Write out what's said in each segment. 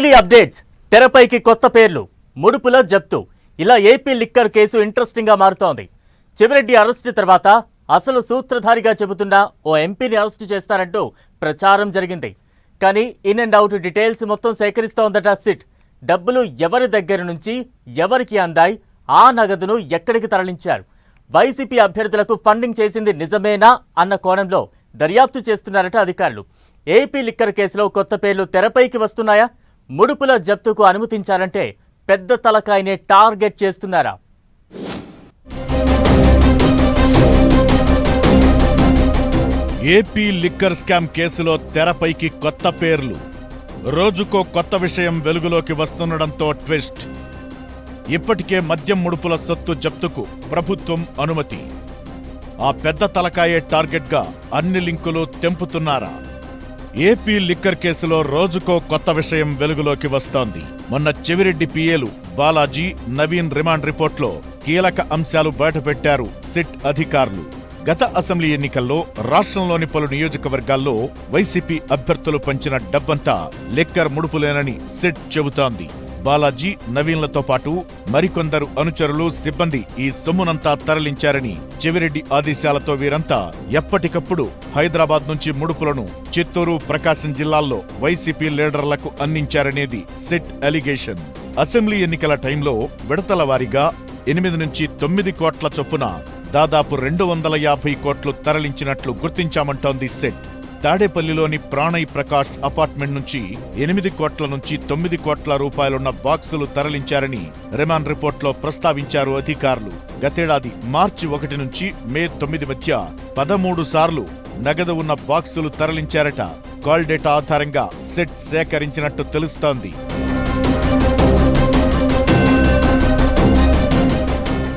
Daily updates, తెరపైకి కొత్త పేర్లు, ముడుపుల జప్తు. ఇలా ఏపీ లిక్కర్ కేసు ఇంట్రెస్టింగ్ గా మారుతోంది. చెవిరెడ్డి అరెస్టు తర్వాత అసలు సూత్రధారిగా చెబుతున్న ఓ ఎంపీని అరెస్టు చేస్తారంటూ ప్రచారం జరిగింది. కానీ ఇన్ అండ్ అవుట్ డీటెయిల్స్ మొత్తం సేకరిస్తోందట సిట్. డబ్బులు ఎవరి దగ్గర నుంచి ఎవరికి అందాయి, ఆ నగదును ఎక్కడికి తరలించారు, వైసీపీ అభ్యర్థులకు ఫండింగ్ చేసింది నిజమేనా అన్న కోణంలో దర్యాప్తు చేస్తున్నారట అధికారులు. ఏపీ లిక్కర్ కేసులో కొత్త పేర్లు తెరపైకి వస్తున్నాయా? ముడుపుల జప్తుకు అనుమతించాలంటే పెద్ద తలకాయనే టార్గెట్ చేస్తున్నారా? ఏపీ లిక్కర్ స్కామ్ కేసులో తెరపైకి కొత్త పేర్లు. రోజుకో కొత్త విషయం వెలుగులోకి వస్తుండడంతో ట్విస్ట్. ఇప్పటికే మద్యం ముడుపుల సొత్తు జప్తుకు ప్రభుత్వం అనుమతి. ఆ పెద్ద తలకాయే టార్గెట్గా అన్ని లింకులు తెంపుతున్నారా? ఏపీ లిక్కర్ కేసులో రోజుకో కొత్త విషయం వెలుగులోకి వస్తోంది. మొన్న చెవిరెడ్డి పిఏలు బాలాజీ, నవీన్ రిమాండ్ రిపోర్ట్లో కీలక అంశాలు బయటపెట్టారు సిట్ అధికారులు. గత అసెంబ్లీ ఎన్నికల్లో రాష్ట్రంలోని పలు నియోజకవర్గాల్లో వైసీపీ అభ్యర్థులు పంచిన డబ్బంతా లిక్కర్ ముడుపులేనని సిట్ చెబుతోంది. బాలాజీ, నవీన్లతో పాటు మరికొందరు అనుచరులు, సిబ్బంది ఈ సొమ్మునంతా తరలించారని చెవిరెడ్డి ఆదేశాలతో వీరంతా ఎప్పటికప్పుడు హైదరాబాద్ నుంచి ముడుపులను చిత్తూరు, ప్రకాశం జిల్లాల్లో వైసీపీ లీడర్లకు అందించారనేది సిట్ అలిగేషన్. అసెంబ్లీ ఎన్నికల టైంలో విడతల వారీగా 8 నుంచి 9 కోట్ల చొప్పున దాదాపు 250 కోట్లు తరలించినట్లు గుర్తించామంటోంది సిట్. తాడేపల్లిలోని ప్రాణయ్ ప్రకాష్ అపార్ట్మెంట్ నుంచి 8 కోట్ల నుంచి 9 కోట్ల రూపాయలున్న బాక్సులు తరలించారని రిమాండ్ రిపోర్ట్లో ప్రస్తావించారు అధికారులు. గతేడాది మార్చి 1 నుంచి మే 9 మధ్య 13 సార్లు నగదు ఉన్న బాక్సులు తరలించారట. కాల్ డేటా ఆధారంగా సిట్ సేకరించినట్టు తెలుస్తోంది.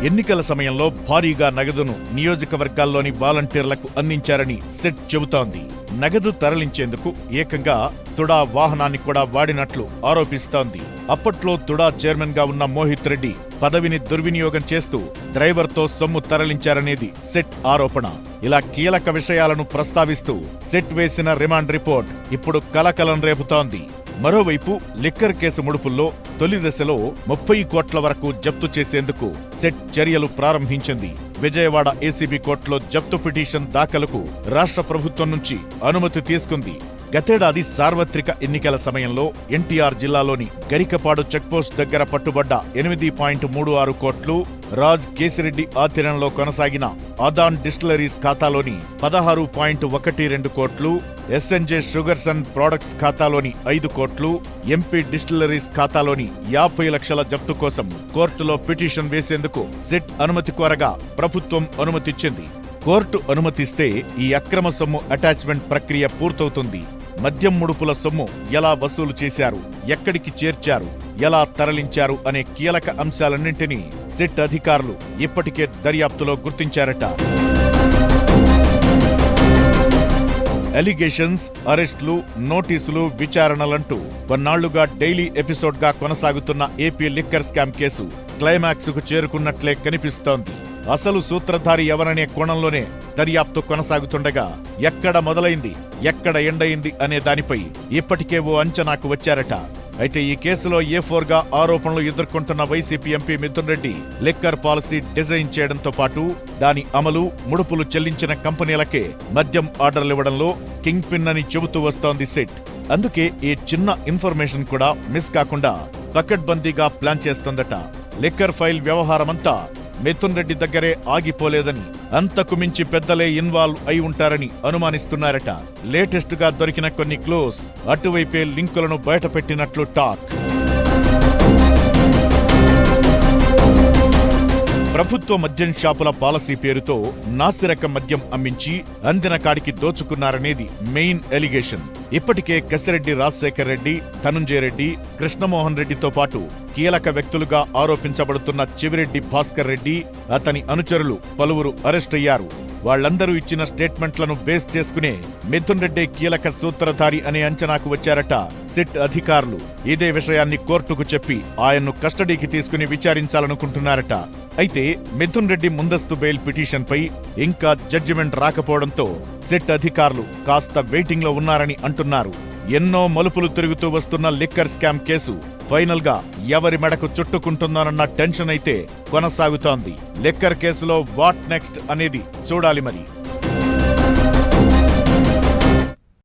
ఎన్నికల సమయంలో భారీగా నగదును నియోజకవర్గాల్లోని వాలంటీర్లకు అందించారని సిట్ చెబుతోంది. నగదు తరలించేందుకు ఏకంగా తుడా వాహనాన్ని కూడా వాడినట్లు ఆరోపిస్తోంది. అప్పట్లో తుడా చైర్మన్ గా ఉన్న మోహిత్ రెడ్డి పదవిని దుర్వినియోగం చేస్తూ డ్రైవర్తో సొమ్ము తరలించారనేది సిట్ ఆరోపణ. ఇలా కీలక విషయాలను ప్రస్తావిస్తూ సిట్ వేసిన రిమాండ్ రిపోర్ట్ ఇప్పుడు కలకలం రేపుతోంది. మరోవైపు లిక్కర్ కేసు ముడుపుల్లో తొలి దశలో 30 కోట్ల వరకు జప్తు చేసేందుకు సిట్ చర్యలు ప్రారంభించింది. విజయవాడ ఏసీబీ కోర్టులో జప్తు పిటిషన్ దాఖలుకు రాష్ట్ర ప్రభుత్వం నుంచి అనుమతి తీసుకుంది. గతేడాది సార్వత్రిక ఎన్నికల సమయంలో ఎన్టీఆర్ జిల్లాలోని గరికపాడు చెక్పోస్ట్ దగ్గర పట్టుబడ్డ 8.36 కోట్లు, రాజ్ కేసిరెడ్డి ఆధ్వర్యంలో కొనసాగిన ఆదాన్ డిస్టిలరీస్ ఖాతాలోని 16.12 కోట్లు, ఎస్ఎన్జే షుగర్స్ అండ్ ప్రొడక్ట్స్ ఖాతాలోని 5 కోట్లు, ఎంపీ డిస్టిలరీస్ ఖాతాలోని 50 లక్షల జప్తు కోసం కోర్టులో పిటిషన్ వేసేందుకు సిట్ అనుమతి కోరగా ప్రభుత్వం అనుమతిచ్చింది. కోర్టు అనుమతిస్తే ఈ అక్రమ సొమ్ము అటాచ్మెంట్ ప్రక్రియ పూర్తవుతుంది. మద్యం ముడుపుల సొమ్ము ఎలా వసూలు చేశారు, ఎక్కడికి చేర్చారు, ఎలా తరలించారు అనే కీలక అంశాలన్నింటినీ సిట్ అధికారులు ఇప్పటికే దర్యాప్తులో గుర్తించారట. అలిగేషన్స్, అరెస్టులు, నోటీసులు, విచారణలంటూ కొన్నాళ్లుగా డైలీ ఎపిసోడ్గా కొనసాగుతున్న AP liquor scam case climax కు చేరుకున్నట్లే కనిపిస్తోంది. అసలు సూత్రధారి ఎవరనే కోణంలోనే దర్యాప్తు కొనసాగుతుండగా ఎక్కడ మొదలైంది, ఎక్కడ ఎండయింది అనే దానిపై ఇప్పటికే ఓ అంచనాకు వచ్చారట. అయితే ఈ కేసులో A4గా ఆరోపణలు ఎదుర్కొంటున్న YCP MP Mithun Reddy liquor policy design చేయడంతో పాటు దాని అమలు, ముడుపులు చెల్లించిన కంపెనీలకే మద్యం ఆర్డర్లివ్వడంలో కింగ్ పిన్ అని చెబుతూ వస్తోంది సిట్. అందుకే ఈ చిన్న ఇన్ఫర్మేషన్ కూడా మిస్ కాకుండా పకడ్బందీగా ప్లాన్ చేస్తోందట. లిక్కర్ ఫైల్ వ్యవహారమంతా మిథున్ రెడ్డి దగ్గరే ఆగిపోలేదని, అంతకు మించి పెద్దలే ఇన్వాల్వ్ అయి ఉంటారని అనుమానిస్తున్నారట. లేటెస్ట్ గా దొరికిన కొన్ని క్లూస్ అటువైపే లింకులను బయటపెట్టినట్లు టాక్. ప్రభుత్వ మద్యం షాపుల పాలసీ పేరుతో నాసిరకం మద్యం అమ్మించి అందిన కాడికి దోచుకున్నారనేది మెయిన్ ఎలిగేషన్. ఇప్పటికే కసిరెడ్డి రాజశేఖర్ రెడ్డి, ధనుంజయ రెడ్డి, కృష్ణమోహన్ రెడ్డితో పాటు కీలక వ్యక్తులుగా ఆరోపించబడుతున్న చెవిరెడ్డి భాస్కర్ రెడ్డి, అతని అనుచరులు పలువురు అరెస్ట్ అయ్యారు. వాళ్లందరూ ఇచ్చిన స్టేట్మెంట్లను బేస్ చేసుకునే మిథున్ రెడ్డి కీలక సూత్రధారి అనే అంచనాకు వచ్చారట సిట్ అధికారులు. ఇదే విషయాన్ని కోర్టుకు చెప్పి ఆయన్ను కస్టడీకి తీసుకుని విచారించాలనుకుంటున్నారట. అయితే మిథున్ రెడ్డి ముందస్తు బెయిల్ పిటిషన్పై ఇంకా జడ్జిమెంట్ రాకపోవడంతో సిట్ అధికారులు కాస్త వెయిటింగ్ లో ఉన్నారని అంటున్నారు. ఎన్నో మలుపులు తిరుగుతూ వస్తున్న లిక్కర్ స్కామ్ కేసు ఫైనల్ గా ఎవరి మెడకు చుట్టుకుంటుందోనన్న టెన్షన్ అయితే కొనసాగుతోంది. లిక్కర్ కేసులో వాట్ నెక్స్ట్ అనేది చూడాలి మరి.